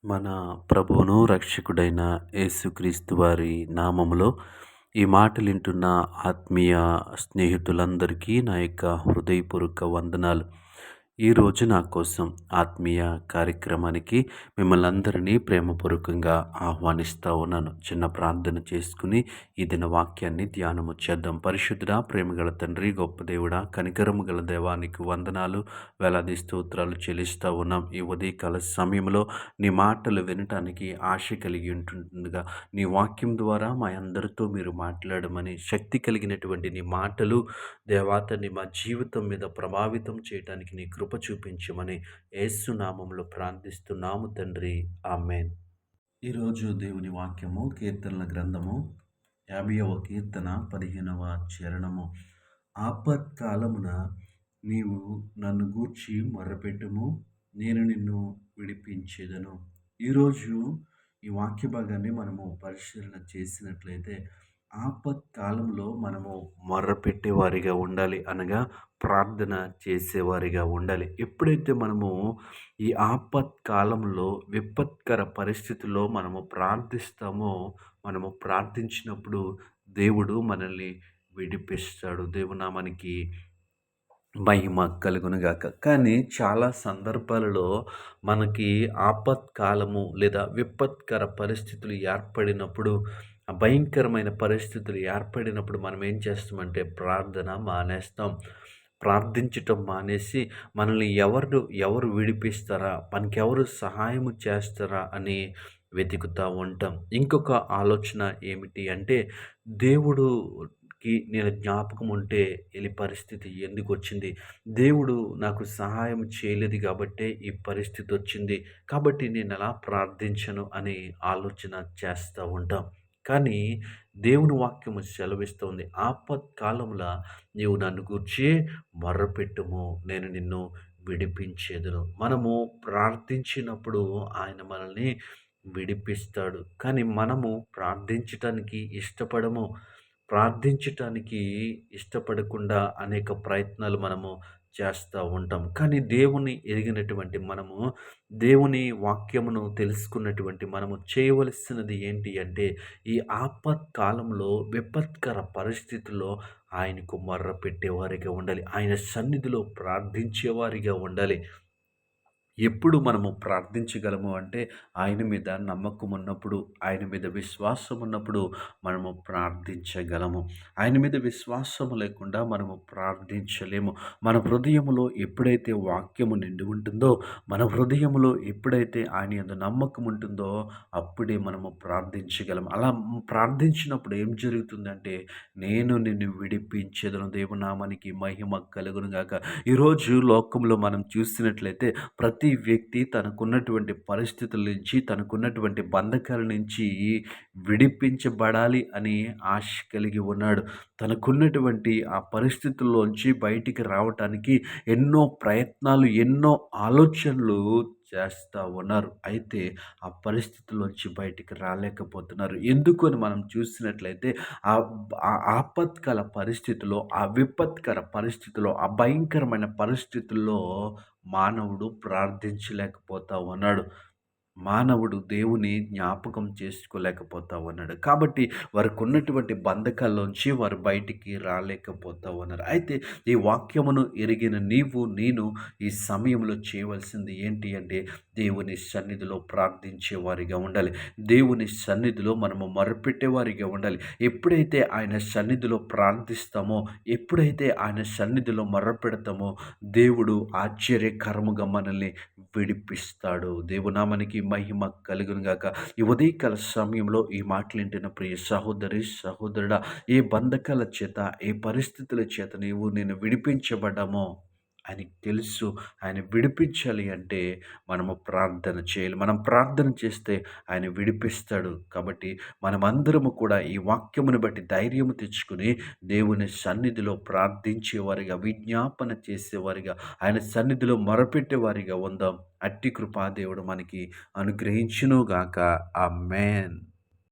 మన ప్రభువును రక్షకుడైన యేసుక్రీస్తు వారి నామములో ఈ మాటలు వింటున్న ఆత్మీయ స్నేహితులందరికీ నా యొక్క హృదయపూర్వక వందనాలు. ఈరోజు నా కోసం ఆత్మీయ కార్యక్రమానికి మిమ్మల్ని అందరినీ ప్రేమపూర్వకంగా ఆహ్వానిస్తూ ఉన్నాను. చిన్న ప్రార్థన చేసుకుని ఈ దిన వాక్యాన్ని ధ్యానము చేద్దాం. పరిశుద్ధుడా, ప్రేమగల తండ్రి, గొప్ప దేవుడా, కనికరము గల దేవానికి వందనాలు, వేలాది స్తోత్రాలు చెల్లిస్తూ ఉన్నాం. ఈ ఉదయకాల సమయంలో నీ మాటలు వినటానికి ఆశ కలిగి ఉంటుండగా నీ వాక్యం ద్వారా మా అందరితో మీరు మాట్లాడమని, శక్తి కలిగినటువంటి నీ మాటలు దేవాతని మా జీవితం మీద ప్రభావితం చేయటానికి నీ కృప చూపించమని యేసు నామములో ప్రార్థిస్తున్నాము తండ్రి. ఆమేన్. ఈరోజు దేవుని వాక్యము కీర్తనల గ్రంథము 50వ కీర్తన 15వ చరణము. ఆపత్కాలమున నీవు నన్ను గూర్చి మొర్రపెట్టుము, నేను నిన్ను విడిపించేదను. ఈరోజు ఈ వాక్య భాగాన్ని మనము పరిశీలన చేసినట్లయితే ఆపత్కాలంలో మనము మొర్రపెట్టేవారిగా ఉండాలి, అనగా ప్రార్థన చేసేవారిగా ఉండాలి. ఎప్పుడైతే మనము ఈ ఆపత్కాలంలో విపత్కర పరిస్థితుల్లో మనము ప్రార్థిస్తామో, మనము ప్రార్థించినప్పుడు దేవుడు మనల్ని విడిపిస్తాడు. దేవునామానికి మహిమ కలుగునుగాక. కానీ చాలా సందర్భాలలో మనకి ఆపత్కాలము లేదా విపత్కర పరిస్థితులు ఏర్పడినప్పుడు, భయంకరమైన పరిస్థితులు ఏర్పడినప్పుడు మనం ఏం చేస్తామంటే ప్రార్థన మానేస్తాం. ప్రార్థించటం మానేసి మనల్ని ఎవరు విడిపిస్తారా, మనకెవరు సహాయము చేస్తారా అని వెతుకుతూ ఉంటాం. ఇంకొక ఆలోచన ఏమిటి అంటే, దేవుడుకి నేను జ్ఞాపకం ఉంటే ఈ పరిస్థితి ఎందుకొచ్చింది? దేవుడు నాకు సహాయం చేయలేదు కాబట్టే ఈ పరిస్థితి వచ్చింది. కాబట్టి నేను ఎలా ప్రార్థించను అని ఆలోచన చేస్తూ ఉంటాం. కానీ దేవుని వాక్యము సెలవిస్తుంది, ఆపత్కాలముల నీవు నన్ను గూర్చి మొర్రపెట్టుము, నేను నిన్ను విడిపించేదను. మనము ప్రార్థించినప్పుడు ఆయన మనల్ని విడిపిస్తాడు. కానీ మనము ప్రార్థించటానికి ఇష్టపడము. ప్రార్థించటానికి ఇష్టపడకుండా అనేక ప్రయత్నాలు మనము చేస్తూ ఉంటాం. కానీ దేవుని ఎరిగినటువంటి మనము, దేవుని వాక్యమును తెలుసుకున్నటువంటి మనము చేయవలసినది ఏంటి అంటే, ఈ ఆపత్కాలంలో విపత్కర పరిస్థితుల్లో ఆయనకు మొర్ర పెట్టేవారిగా ఉండాలి. ఆయన సన్నిధిలో ప్రార్థించేవారిగా ఉండాలి. ఎప్పుడు మనము ప్రార్థించగలము అంటే, ఆయన మీద నమ్మకం ఉన్నప్పుడు, ఆయన మీద విశ్వాసం ఉన్నప్పుడు మనము ప్రార్థించగలము. ఆయన మీద విశ్వాసము లేకుండా మనము ప్రార్థించలేము. మన హృదయములో ఎప్పుడైతే వాక్యము నిండి ఉంటుందో, మన హృదయములో ఎప్పుడైతే ఆయన యందు నమ్మకం ఉంటుందో, అప్పుడే మనము ప్రార్థించగలం. అలా ప్రార్థించినప్పుడు ఏం జరుగుతుందంటే, నేను నిన్ను విడిపించెదను. దేవునామానికి మహిమ కలుగును గాక. ఈరోజు లోకంలో మనం చూసినట్లయితే ప్రతి వ్యక్తి తనకున్నటువంటి పరిస్థితుల నుంచి, తనకున్నటువంటి బంధకాల నుంచి విడిపించబడాలి అని ఆశ కలిగి ఉన్నాడు. తనకున్నటువంటి ఆ పరిస్థితుల్లోంచి బయటికి రావటానికి ఎన్నో ప్రయత్నాలు, ఎన్నో ఆలోచనలు చేస్తూ ఉన్నారు. అయితే ఆ పరిస్థితుల్లోంచి బయటికి రాలేకపోతున్నారు. ఎందుకు అని మనం చూసినట్లయితే ఆ ఆ ఆపత్కాల పరిస్థితిలో, ఆ విపత్కర పరిస్థితిలో, ఆ భయంకరమైన పరిస్థితుల్లో మానవుడు ప్రార్థించలేకపోతా ఉన్నాడు. మానవుడు దేవుని జ్ఞాపకం చేసుకోలేకపోతా ఉన్నాడు. కాబట్టి వారికున్నటువంటి బంధకాల్లోంచి వారు బయటికి రాలేకపోతా ఉన్నారు. అయితే ఈ వాక్యమును ఎరిగిన నీవు, నేను ఈ సమయంలో చేయవలసింది ఏంటి అంటే, దేవుని సన్నిధిలో ప్రార్థించే వారిగా ఉండాలి. దేవుని సన్నిధిలో మనము మొరపెట్టేవారిగా ఉండాలి. ఎప్పుడైతే ఆయన సన్నిధిలో ప్రార్థిస్తామో, ఎప్పుడైతే ఆయన సన్నిధిలో మొర్రపెడతామో, దేవుడు ఆశ్చర్యకరముగా మనల్ని విడిపిస్తాడు. దేవునామానికి మహిమ కలుగును గాక. ఈ ఉదయకాల సమయంలో ఈ మాటలు వింటున్న ప్రియ సహోదరి, సహోదరుడా, ఏ బంధకాల చేత, ఏ పరిస్థితుల చేత నేను విడిపించబడ్డామో ఆయనకి తెలుసు. ఆయన విడిపించాలి అంటే మనము ప్రార్థన చేయాలి. మనం ప్రార్థన చేస్తే ఆయన విడిపిస్తాడు. కాబట్టి మనమందరము కూడా ఈ వాక్యమును బట్టి ధైర్యము తెచ్చుకుని దేవుని సన్నిధిలో ప్రార్థించేవారిగా, విజ్ఞాపన చేసేవారిగా, ఆయన సన్నిధిలో మొరపెట్టేవారిగా ఉందాం. అట్టి కృపా దేవుడు మనకి అనుగ్రహించునుగాక. ఆమేన్.